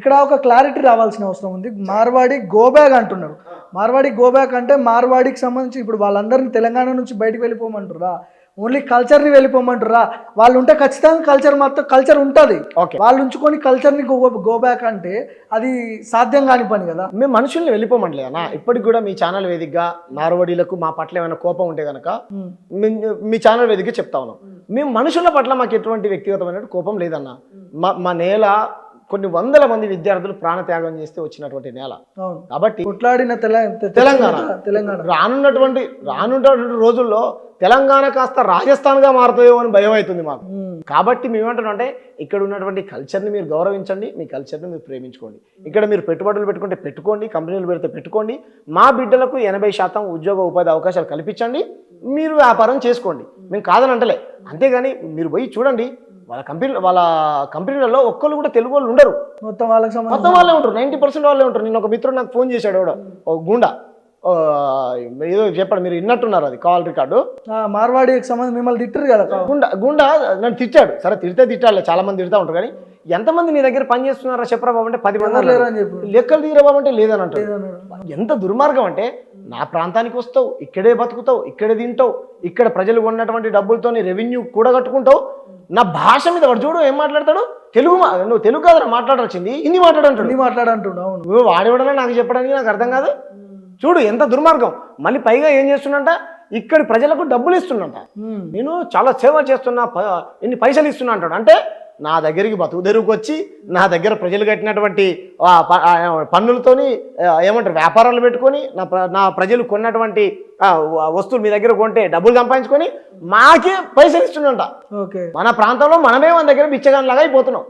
ఇక్కడ ఒక క్లారిటీ రావాల్సిన అవసరం ఉంది. మార్వాడి గోబ్యాక్ అంటున్నారు. మార్వాడి గోబ్యాక్ అంటే మార్వాడికి సంబంధించి ఇప్పుడు వాళ్ళందరినీ తెలంగాణ నుంచి బయటకు వెళ్ళిపోమంటారా, ఓన్లీ కల్చర్ని వెళ్ళిపోమంటారా? వాళ్ళు ఉంటే ఖచ్చితంగా కల్చర్ మొత్తం కల్చర్ ఉంటుంది. వాళ్ళు ఉంచుకొని కల్చర్ని గోబ్యాక్ అంటే అది సాధ్యం కాని పని కదా. మేము మనుషుల్ని వెళ్ళిపోమంటలే అన్న. ఇప్పటికి కూడా మీ ఛానల్ వేదికగా మార్వాడీలకు మా పట్ల ఏమైనా కోపం ఉంటే కనుక మీ ఛానల్ వేదికగా చెప్తా ఉన్నాం. మేము మనుషుల పట్ల మాకు ఎటువంటి వ్యక్తిగతమైన కోపం లేదన్న. మా నేల కొన్ని వందల మంది విద్యార్థులు ప్రాణత్యాగం చేస్తే వచ్చినటువంటి నేల కాబట్టి కొట్లాడిన తెలంగాణ రానున్నటువంటి రోజుల్లో తెలంగాణ కాస్త రాజస్థాన్గా మారుతాయో అని భయం అవుతుంది మాకు. కాబట్టి మేమేమంటున్నాం అంటే ఇక్కడ ఉన్నటువంటి కల్చర్ని మీరు గౌరవించండి, మీ కల్చర్ని మీరు ప్రేమించుకోండి. ఇక్కడ మీరు పెట్టుబడులు పెట్టుకుంటే పెట్టుకోండి, కంపెనీలు పెడితే పెట్టుకోండి. మా బిడ్డలకు 80% ఉద్యోగ ఉపాధి అవకాశాలు కల్పించండి, మీరు వ్యాపారం చేసుకోండి. మేము కాదని అంటలే. అంతేగాని మీరు పోయి చూడండి వాళ్ళ కంపెనీలలో ఒక్కళ్ళు కూడా తెలుగు వాళ్ళు ఉండరు. మొత్తం వాళ్ళే ఉంటారు. 90% వాళ్ళే ఉంటారు. నేను ఒక మిత్రుడు నాకు ఫోన్ చేశాడు, కూడా ఒక గుండా ఏదో చెప్పాడు, మీరు విన్నట్టున్నారు, అది కాల్ రికార్డు. మార్వాడికి సంబంధించి మిమ్మల్ని తిట్టరు కదా. గుండా నన్ను తిట్టాడు. సరే తిట్టాలి, చాలా మంది తిడతా ఉంటారు. కానీ ఎంతమంది నీ దగ్గర పని చేస్తున్నారా చెప్పరా బాబు అంటే 10 మంది లేరు అని చెప్పి. లెక్కలు తీరా బాబు అంటే లేదని అంటారు. ఎంత దుర్మార్గం అంటే, నా ప్రాంతానికి వస్తావు, ఇక్కడే బతుకుతావు, ఇక్కడే తింటావు, ఇక్కడ ప్రజలు ఉన్నటువంటి డబ్బులతో రెవెన్యూ కూడా కట్టుకుంటావు. నా భాష మీద వాడు చూడు ఏం మాట్లాడతాడు, నువ్వు తెలుగు కాదు మాట్లాడాల్సింది, హిందీ మాట్లాడంటాడు. నువ్వు వాడేవాడన్నా నాకు చెప్పడానికి నాకు అర్థం కాదు. చూడు ఎంత దుర్మార్గం. మళ్ళీ పైగా ఏం చేస్తున్నంట, ఇక్కడి ప్రజలకు డబ్బులు ఇస్తున్నంట. నేను చాలా సేవ చేస్తున్నా, ఇన్ని పైసలు ఇస్తున్నా అంటాడు. అంటే నా దగ్గరికి బతుకు తెరువుకు వచ్చి నా దగ్గర ప్రజలు కట్టినటువంటి పన్నులతోని ఏమంటారు వ్యాపారాలు పెట్టుకొని నా ప్రజలు కొన్నటువంటి వస్తువులు మీ దగ్గర కొంటే డబ్బులు సంపాదించుకొని మాకే పైసలు ఇస్తున్నంట. మన ప్రాంతంలో మనమే మన దగ్గర బిచ్చగానిలాగా అయిపోతున్నాం.